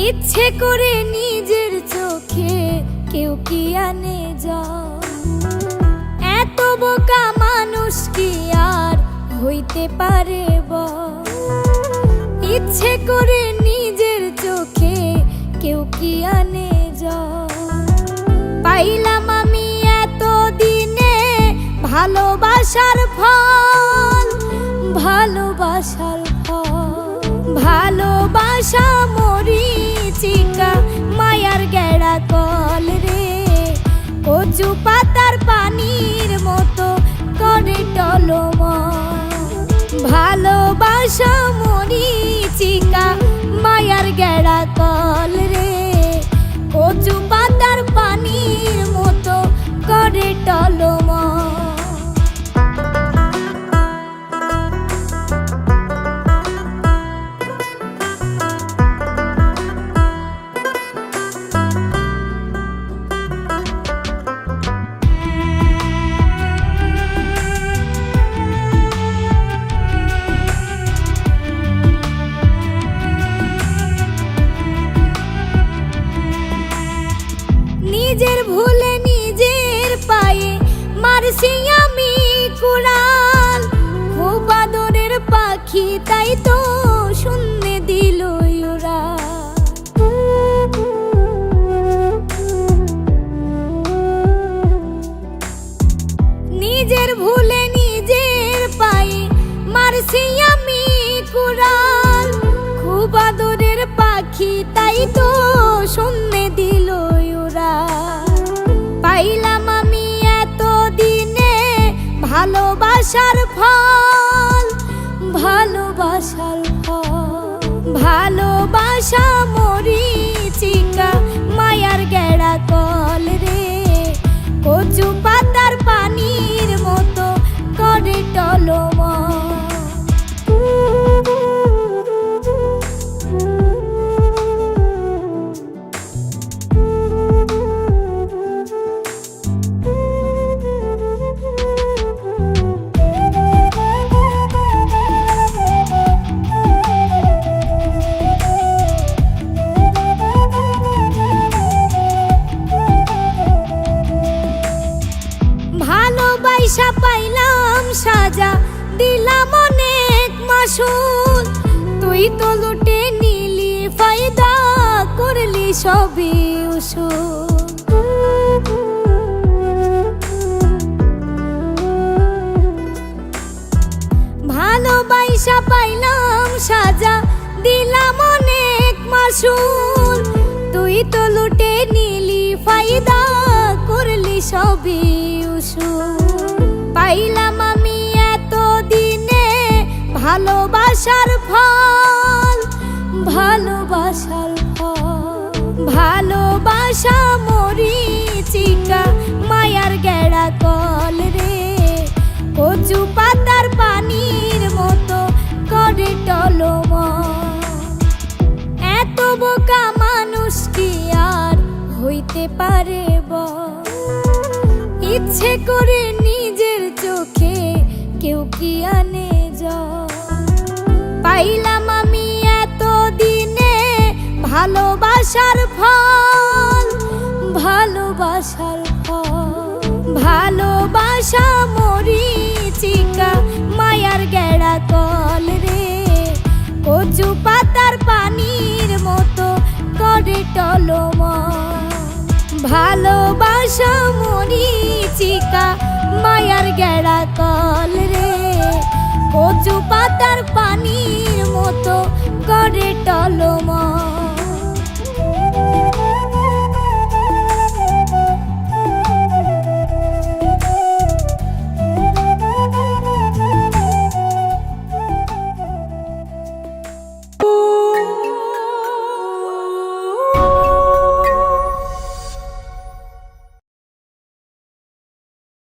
ইচ্ছে করে নিজের চোখে কেউ কি আনে যা। এত বোকা মানুষ কি আর হইতে পারে বল? ইচ্ছে করে নিজের চোখে কেউ কি আনে যা। পাইলাম আমি এত দিনে ভালোবাসার ফল, ভালোবাসার ফল। ভালোবাসা মরিচিকা মায়ার গেড়া কল রে, কচু পাতার পানির মতো করে টলমল। ভালোবাসা মরিচিকা মায়ার গেড়া কল রে, কচু পাতার পানির মতো করে টলমল। নিজের ভুলে নিজের পায়ে মারছি আমি কুড়াল। খুব আদরের পাখি তাই তো শূন্যে দিল উড়াল। নিজের ভুলে নিজের পায়ে মারছি আমি কুড়াল। খুব আদরের পাখি তাই তো শূন্যে দিল উড়াল। পাইলাম আমি এত দিনে ভালোবাসার ফল, ভালোবাসার ফল। ভালোবাসা মরিচিকা মায়ার গেড়া কল রে, কচু পাতার পানির মতো করে টলমল। ভালোবাসা পাইলাম সাজা, দিলাম অনেক মাসুল। তুই তো লুটে নিলি ফায়দা, করলি সবই উসুল। ভালোবাসা পাইলাম সাজা, দিলাম অনেক মাসুল। তুই তো লুটে নিলি ফায়দা, করলি সবই উসুল। পাইলাম আমি এত দিনে ভালোবাসার ফল, ভালোবাসার ফল। ভালোবাসা মরিচিকা মায়ার গেড়া কল রে, কচু পাতার পানির মতো করে টলমল। এত বোকা মানুষ কি আর হইতে পারে বল? ইচ্ছে করে নিজের চোখে কেউ কি আনে জল। পাইলাম আমি এত দিনে ভালোবাসার ফল, ভালোবাসার ফল। ভালোবাসা মরিচিকা মায়ার গেড়া কল রে, কচু পাতার পানির মতো করে টলমল। ভালোবাসা মরিচিকা মায়ার গেড়া কল রে, কচু পাতার পানির মতো করে টলমল।